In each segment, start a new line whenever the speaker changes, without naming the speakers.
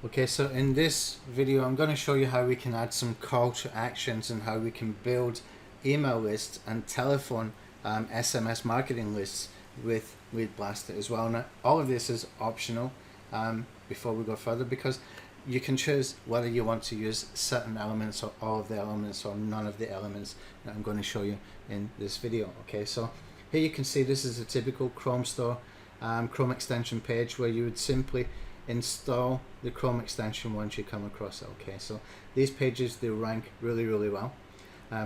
Okay, so in this video I'm going to show you how we can add some call to actions and how we can build email lists and telephone SMS marketing lists with LeadBlasta as well. Now all of this is optional before we go further, because you can choose whether you want to use certain elements or all of the elements or none of the elements that I'm going to show you in this video. Okay, so here you can see this is a typical Chrome store Chrome extension page where you would simply install the Chrome extension once you come across it. Okay, so these pages, they rank really well.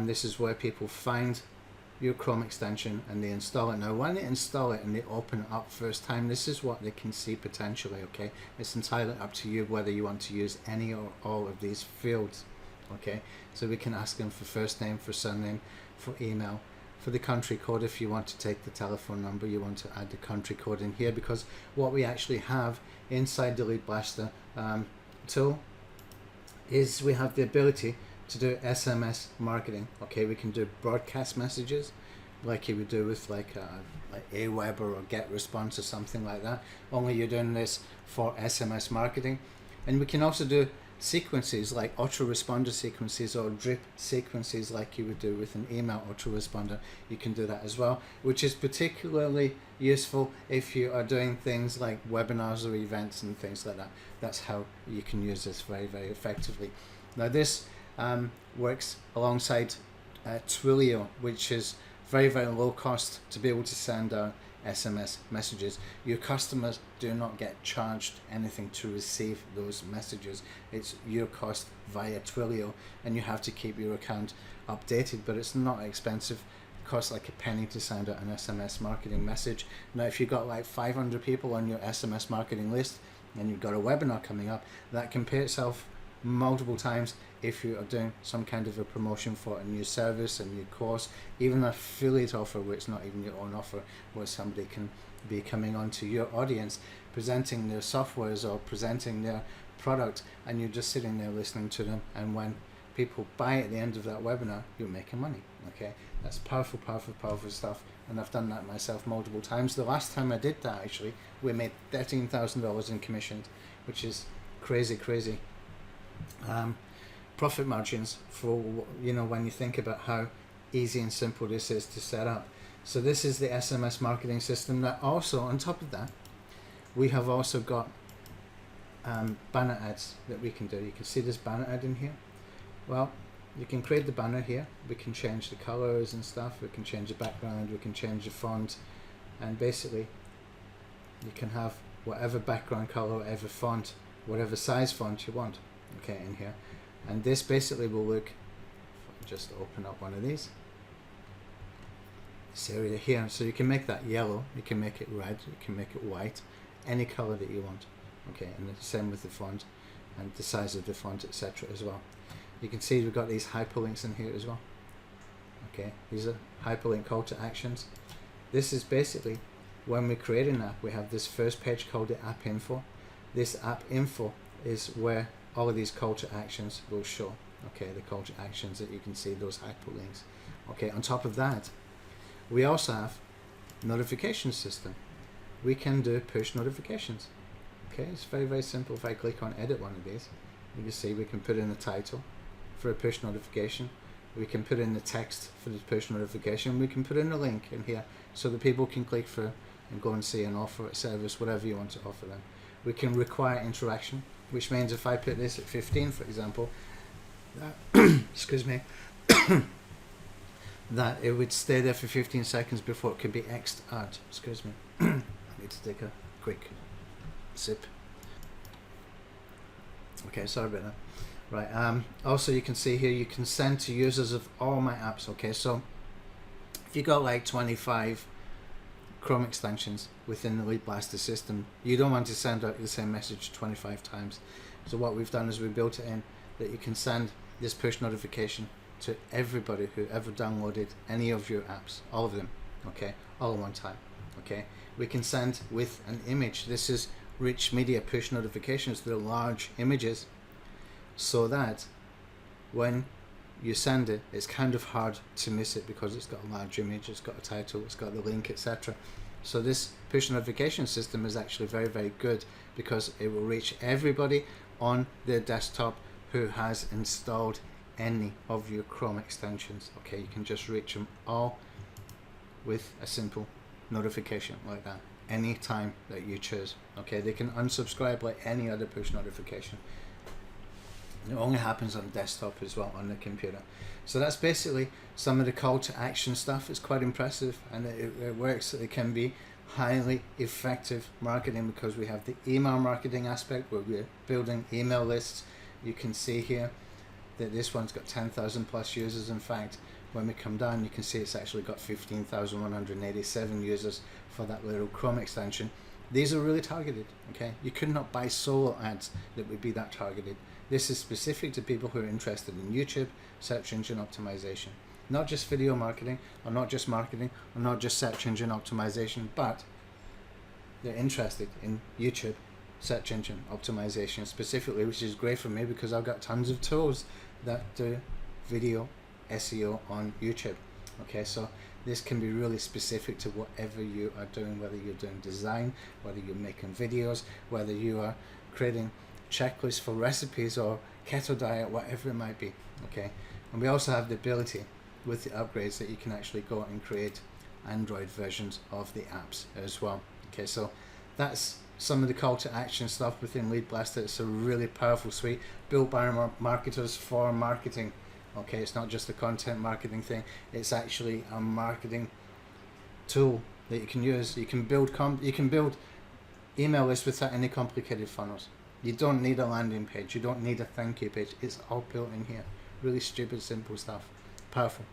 This is where people find your Chrome extension and they install it. Now when they install it and they open it up first time, this is what they can see potentially. Okay, it's entirely up to you whether you want to use any or all of these fields. Okay, so we can ask them for first name, for surname, for email, for the country code. If you want to take the telephone number, you want to add the country code in here, because what we actually have inside the LeadBlasta tool is we have the ability to do SMS marketing. Okay, we can do broadcast messages like you would do with like Aweber or GetResponse or something like that, only you're doing this for SMS marketing. And we can also do sequences like autoresponder sequences or drip sequences like you would do with an email autoresponder. You can do that as well, which is particularly useful if you are doing things like webinars or events and things like that. That's how you can use this very effectively. Now this works alongside Twilio, which is very low cost to be able to send out SMS messages. Your customers do not get charged anything to receive those messages. It's your cost via Twilio, and you have to keep your account updated, but it's not expensive. It costs like a penny to send out an SMS marketing message. Now if you've got like 500 people on your SMS marketing list and you've got a webinar coming up, that can pay itself multiple times if you are doing some kind of a promotion for a new service, a new course, even an affiliate offer where it's not even your own offer, where somebody can be coming onto your audience, presenting their softwares or presenting their product, and you're just sitting there listening to them, and when people buy at the end of that webinar, you're making money. Okay, that's powerful stuff, and I've done that myself multiple times. The last time I did that, actually, we made $13,000 in commissions, which is crazy profit margins for, you know, when you think about how easy and simple this is to set up. So this is the SMS marketing system. That also, on top of that, we have also got banner ads that we can do. You can see this banner ad in here. Well, you can create the banner here. We can change the colors and stuff. We can change the background. We can change the font, and basically you can have whatever background color, whatever font, whatever size font you want. Okay, in here, and this basically will look, if I just open up one of these, this area here, so you can make that yellow, you can make it red, you can make it white, any color that you want. Okay, and the same with the font and the size of the font, etc. as well. You can see we've got these hyperlinks in here as well. Okay, these are hyperlink call to actions. This is basically when we create an app, we have this first page called the app info. This app info is where all of these call to actions will show. Okay, the call to actions that you can see, those hyperlinks. Okay, on top of that, we also have notification system. We can do push notifications. Okay, it's very simple. If I click on edit one of these, you can see we can put in the title for a push notification. We can put in the text for the push notification. We can put in a link in here so that people can click through and go and see an offer, a service, whatever you want to offer them. We can require interaction, which means if I put this at 15, for example, excuse me, that it would stay there for 15 seconds before it could be X'd out. Excuse me. I need to take a quick sip. Okay, sorry about that. Right. Also, you can see here, you can send to users of all my apps. Okay, so if you got like 25 Chrome extensions within the LeadBlasta system, you don't want to send out the same message 25 times. So what we've done is we built it in that you can send this push notification to everybody who ever downloaded any of your apps, all of them. Okay, all at one time. Okay, we can send with an image. This is rich media push notifications. They're large images, so that when you send it, it's kind of hard to miss it because it's got a large image, it's got a title, it's got the link, etc. So this push notification system is actually very good, because it will reach everybody on their desktop who has installed any of your Chrome extensions. Okay, you can just reach them all with a simple notification like that anytime that you choose. Okay, they can unsubscribe like any other push notification. It only happens on desktop as well, on the computer. So that's basically some of the call to action stuff. It's quite impressive, and it works. It can be highly effective marketing because we have the email marketing aspect where we're building email lists. You can see here that this one's got 10,000 plus users. In fact, when we come down, you can see it's actually got 15,187 users for that little Chrome extension. These are really targeted. Okay, you could not buy solo ads that would be that targeted. This is specific to people who are interested in YouTube search engine optimization, not just video marketing, or not just marketing, or not just search engine optimization, but they're interested in YouTube search engine optimization specifically, which is great for me because I've got tons of tools that do video SEO on YouTube. Okay, so this can be really specific to whatever you are doing, whether you're doing design, whether you're making videos, whether you are creating checklists for recipes or keto diet, whatever it might be. Okay, and we also have the ability with the upgrades that you can actually go and create Android versions of the apps as well. Okay, so that's some of the call to action stuff within LeadBlasta. It's a really powerful suite built by marketers for marketing. Okay, it's not just a content marketing thing, it's actually a marketing tool that you can use. You can build email lists without any complicated funnels. You don't need a landing page, you don't need a thank you page. It's all built in here. Really stupid, simple stuff. Powerful.